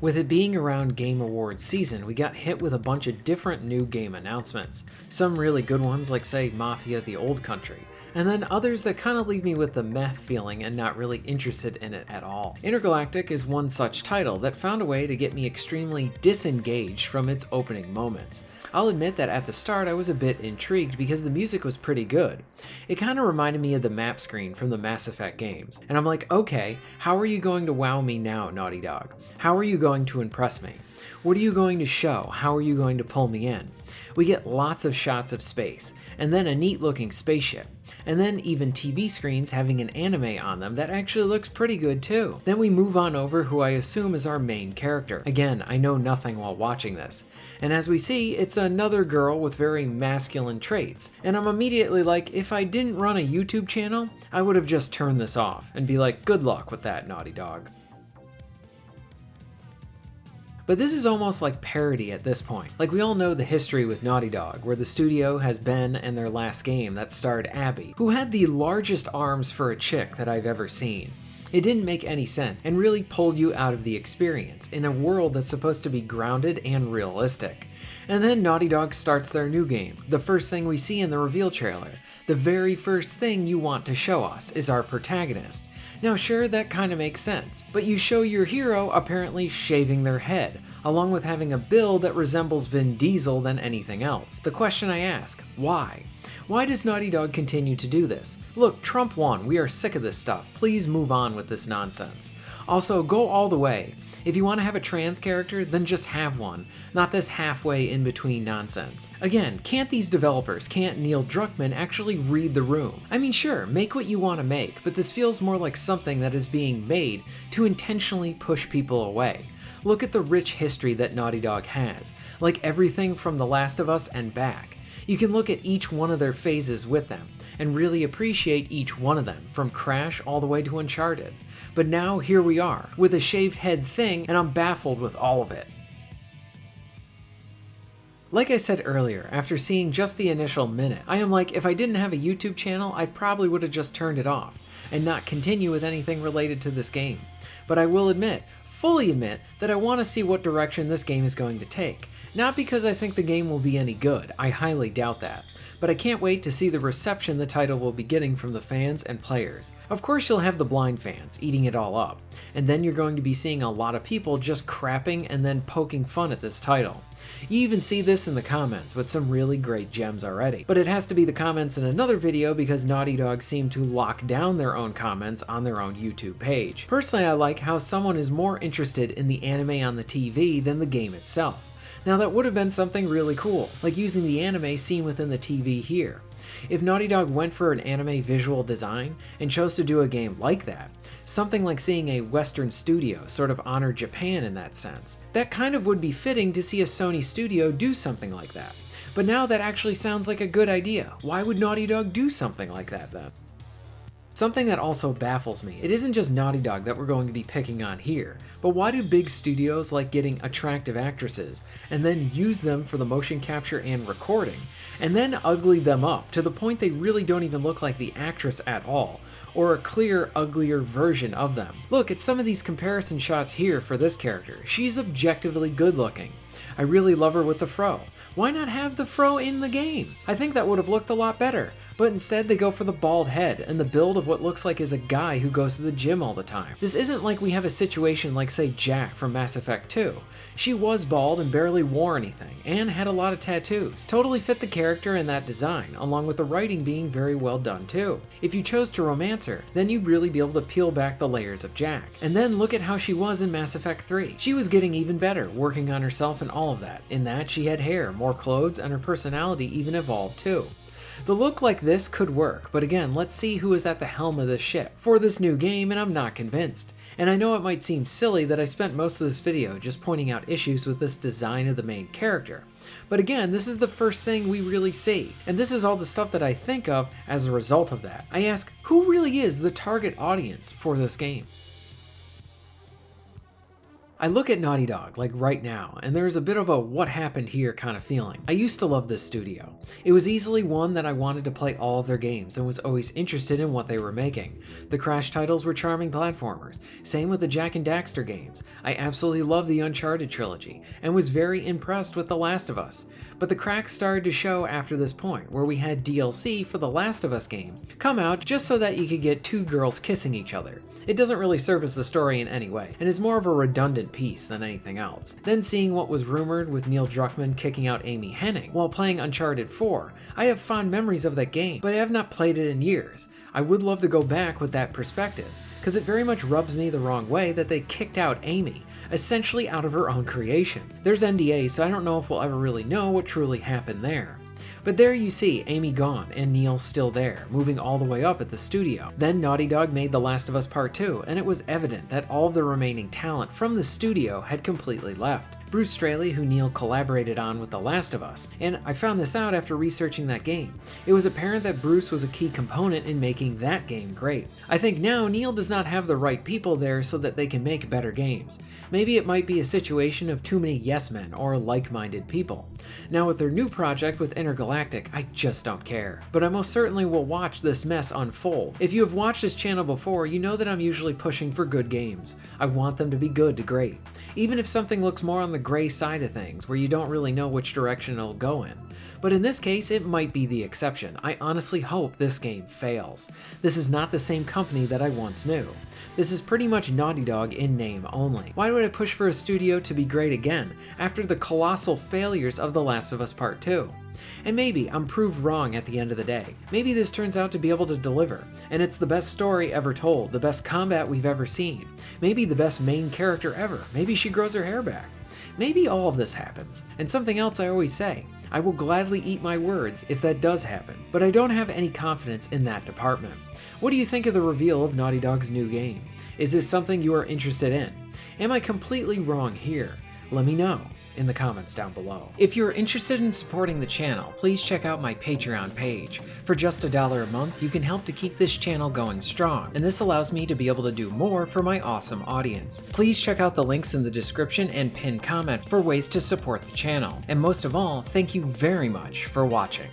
With it being around Game Awards season, we got hit with a bunch of different new game announcements. Some really good ones like say Mafia: The Old Country, and then others that kind of leave me with the meh feeling and not really interested in it at all. Intergalactic is one such title that found a way to get me extremely disengaged from its opening moments. I'll admit that at the start I was a bit intrigued because the music was pretty good. It kind of reminded me of the map screen from the Mass Effect games, and I'm like, okay, how are you going to wow me now, Naughty Dog? How are you going to impress me? What are you going to show? How are you going to pull me in? We get lots of shots of space, and then a neat looking spaceship, and then even TV screens having an anime on them that actually looks pretty good too. Then we move on over who I assume is our main character. Again, I know nothing while watching this. And as we see, it's another girl with very masculine traits. And I'm immediately like, if I didn't run a YouTube channel, I would have just turned this off and be like, good luck with that, Naughty Dog. But this is almost like parody at this point. Like, we all know the history with Naughty Dog, where the studio has been in their last game that starred Abby, who had the largest arms for a chick that I've ever seen. It didn't make any sense and really pulled you out of the experience in a world that's supposed to be grounded and realistic. And then Naughty Dog starts their new game. The first thing we see in the reveal trailer, the very first thing you want to show us, is our protagonist. Now sure, that kind of makes sense, but you show your hero apparently shaving their head, along with having a build that resembles Vin Diesel than anything else. The question I ask, why? Why does Naughty Dog continue to do this? Look, Trump won, we are sick of this stuff, please move on with this nonsense. Also, go all the way. If you want to have a trans character, then just have one, not this halfway in between nonsense. Again, can't Neil Druckmann actually read the room? I mean sure, make what you want to make, but this feels more like something that is being made to intentionally push people away. Look at the rich history that Naughty Dog has, like everything from The Last of Us and back. You can look at each one of their phases with them, and really appreciate each one of them, from Crash all the way to Uncharted. But now here we are, with a shaved head thing, and I'm baffled with all of it. Like I said earlier, after seeing just the initial minute, I am like, if I didn't have a YouTube channel, I probably would have just turned it off, and not continue with anything related to this game. But I will admit, fully admit, that I want to see what direction this game is going to take. Not because I think the game will be any good, I highly doubt that, but I can't wait to see the reception the title will be getting from the fans and players. Of course you'll have the blind fans eating it all up, and then you're going to be seeing a lot of people just crapping and then poking fun at this title. You even see this in the comments with some really great gems already, but it has to be the comments in another video because Naughty Dog seem to lock down their own comments on their own YouTube page. Personally, I like how someone is more interested in the anime on the TV than the game itself. Now that would have been something really cool, like using the anime seen within the TV here. If Naughty Dog went for an anime visual design and chose to do a game like that, something like seeing a Western studio sort of honor Japan in that sense, that kind of would be fitting to see a Sony studio do something like that. But now that actually sounds like a good idea. Why would Naughty Dog do something like that then? Something that also baffles me, it isn't just Naughty Dog that we're going to be picking on here, but why do big studios like getting attractive actresses and then use them for the motion capture and recording, and then ugly them up to the point they really don't even look like the actress at all, or a clear, uglier version of them? Look at some of these comparison shots here for this character. She's objectively good looking. I really love her with the fro. Why not have the fro in the game? I think that would have looked a lot better. But instead they go for the bald head and the build of what looks like is a guy who goes to the gym all the time. This isn't like we have a situation like say Jack from Mass Effect 2. She was bald and barely wore anything, and had a lot of tattoos. Totally fit the character and that design, along with the writing being very well done too. If you chose to romance her, then you'd really be able to peel back the layers of Jack. And then look at how she was in Mass Effect 3. She was getting even better, working on herself and all of that. In that she had hair, more clothes, and her personality even evolved too. The look like this could work, but again, let's see who is at the helm of this ship for this new game, and I'm not convinced. And I know it might seem silly that I spent most of this video just pointing out issues with this design of the main character. But again, this is the first thing we really see, and this is all the stuff that I think of as a result of that. I ask, who really is the target audience for this game? I look at Naughty Dog, like right now, and there's a bit of a what happened here kind of feeling. I used to love this studio. It was easily one that I wanted to play all of their games and was always interested in what they were making. The Crash titles were charming platformers. Same with the Jak and Daxter games. I absolutely loved the Uncharted trilogy and was very impressed with The Last of Us. But the cracks started to show after this point, where we had DLC for the Last of Us game come out just so that you could get two girls kissing each other. It doesn't really service the story in any way, and is more of a redundant piece than anything else. Then seeing what was rumored with Neil Druckmann kicking out Amy Hennig while playing Uncharted 4, I have fond memories of that game, but I have not played it in years. I would love to go back with that perspective, because it very much rubs me the wrong way that they kicked out Amy, essentially out of her own creation. There's NDA, so I don't know if we'll ever really know what truly happened there. But there you see Amy gone and Neil still there, moving all the way up at the studio. Then Naughty Dog made The Last of Us Part 2, and it was evident that all of the remaining talent from the studio had completely left. Bruce Straley, who Neil collaborated on with The Last of Us, and I found this out after researching that game. It was apparent that Bruce was a key component in making that game great. I think now Neil does not have the right people there so that they can make better games. Maybe it might be a situation of too many yes men or like-minded people. Now with their new project with Intergalactic, I just don't care. But I most certainly will watch this mess unfold. If you have watched this channel before, you know that I'm usually pushing for good games. I want them to be good to great. Even if something looks more on the gray side of things, where you don't really know which direction it'll go in. But in this case, it might be the exception. I honestly hope this game fails. This is not the same company that I once knew. This is pretty much Naughty Dog in name only. Why would I push for a studio to be great again, after the colossal failures of The Last of Us Part 2? And maybe I'm proved wrong at the end of the day. Maybe this turns out to be able to deliver, and it's the best story ever told, the best combat we've ever seen, maybe the best main character ever, maybe she grows her hair back. Maybe all of this happens. And something else I always say, I will gladly eat my words if that does happen, but I don't have any confidence in that department. What do you think of the reveal of Naughty Dog's new game? Is this something you are interested in? Am I completely wrong here? Let me know in the comments down below. If you're interested in supporting the channel, please check out my Patreon page. For just $1 a month, you can help to keep this channel going strong, and this allows me to be able to do more for my awesome audience. Please check out the links in the description and pinned comment for ways to support the channel. And most of all, thank you very much for watching.